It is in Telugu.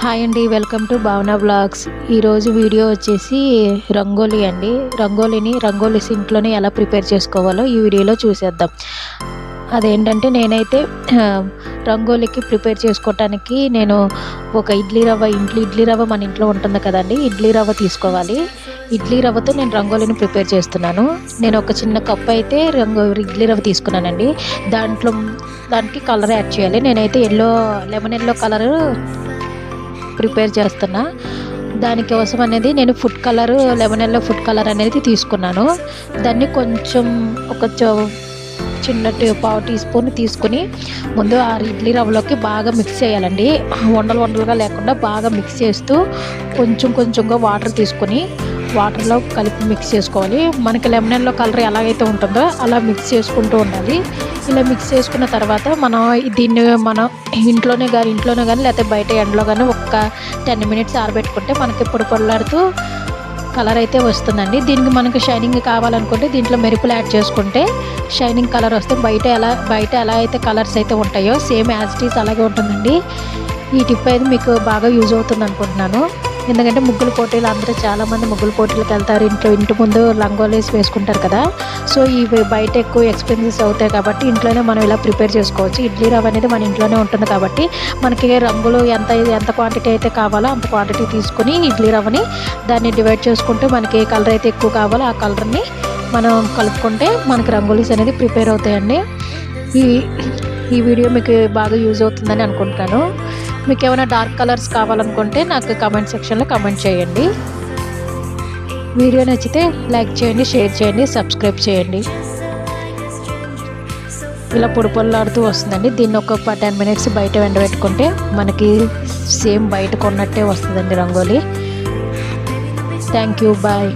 హాయ్ అండి, వెల్కమ్ టు భావన బ్లాగ్స్. ఈరోజు వీడియో వచ్చేసి రంగోలీ అండి. రంగోలీ ఇంట్లోనే ఎలా ప్రిపేర్ చేసుకోవాలో ఈ వీడియోలో చూసేద్దాం. అదేంటంటే నేనైతే రంగోలీకి ప్రిపేర్ చేసుకోవటానికి నేను ఒక ఇడ్లీ రవ్వ మన ఇంట్లో ఉంటుంది కదండి, ఇడ్లీ రవ్వ తీసుకోవాలి. ఇడ్లీ రవ్వతో నేను రంగోలీని ప్రిపేర్ చేస్తున్నాను. నేను ఒక చిన్న కప్ అయితే ఇడ్లీ రవ్వ తీసుకున్నానండి. దానికి కలర్ యాడ్ చేయాలి. నేనైతే లెమన్ ఎల్లో కలర్ ప్రిపేర్ చేస్తున్నా. దానికోసం అనేది నేను లెమన్ ఎల్లో ఫుడ్ కలర్ అనేది తీసుకున్నాను. దాన్ని కొంచెం చిన్న పావు టీ స్పూన్ తీసుకుని ముందు ఆ ఇడ్లీ రవ్వలోకి బాగా మిక్స్ చేయాలండి. వండలుగా లేకుండా బాగా మిక్స్ చేస్తూ కొంచెంగా వాటర్ తీసుకొని వాటర్లో కలిపి మిక్స్ చేసుకోవాలి. మనకి లెమన్ ఎల్లో కలర్ ఎలాగైతే ఉంటుందో అలా మిక్స్ చేసుకుంటూ ఉండాలి. ఇలా మిక్స్ చేసుకున్న తర్వాత దీన్ని మనం ఇంట్లోనే కానీ లేకపోతే బయట ఎండలో కానీ ఒక 10 మినిట్స్ ఆరబెట్టుకుంటే మనకి పొడిలాడుతూ కలర్ అయితే వస్తుందండి. దీనికి మనకు షైనింగ్ కావాలనుకుంటే దీంట్లో మెరుపులు యాడ్ చేసుకుంటే షైనింగ్ కలర్ వస్తే బయట ఎలా అయితే కలర్స్ అయితే ఉంటాయో సేమ్ యాజ్ ఇట్ ఈస్ అలాగే ఉంటుందండి. ఈ టిప్ అయితే మీకు బాగా యూజ్ అవుతుంది అనుకుంటున్నాను. ఎందుకంటే ముగ్గుల పోటీలు అందరూ చాలామంది ముగ్గుల పోటీలకు వెళ్తారు, ఇంటి ముందు రంగోలీస్ వేసుకుంటారు కదా. సో ఇవి బయట ఎక్కువ ఎక్స్పెన్సెస్ అవుతాయి కాబట్టి ఇంట్లోనే మనం ఇలా ప్రిపేర్ చేసుకోవచ్చు. ఇడ్లీ రవ్వ అనేది మన ఇంట్లోనే ఉంటుంది కాబట్టి మనకి రంగులు ఎంత క్వాంటిటీ అయితే కావాలో అంత క్వాంటిటీ తీసుకుని ఇడ్లీ రవ్వని దాన్ని డివైడ్ చేసుకుంటే మనకి ఏ కలర్ అయితే ఎక్కువ కావాలో ఆ కలర్ని మనం కలుపుకుంటే మనకి రంగోలీస్ అనేది ప్రిపేర్ అవుతాయండి. ఈ వీడియో మీకు బాగా యూజ్ అవుతుందని అనుకుంటున్నాను. మీకు ఏమైనా డార్క్ కలర్స్ కావాలనుకుంటే నాకు కామెంట్ సెక్షన్లో కామెంట్ చేయండి. వీడియో నచ్చితే లైక్ చేయండి, షేర్ చేయండి, సబ్స్క్రైబ్ చేయండి. ఇలా పొడిలాడుతూ వస్తుందండి. దీన్ని ఒక 10 మినిట్స్ బయట ఎండబెట్టుకుంటే మనకి సేమ్ బయట కొన్నట్టే వస్తుందండి రంగోలీ. Thank you, bye.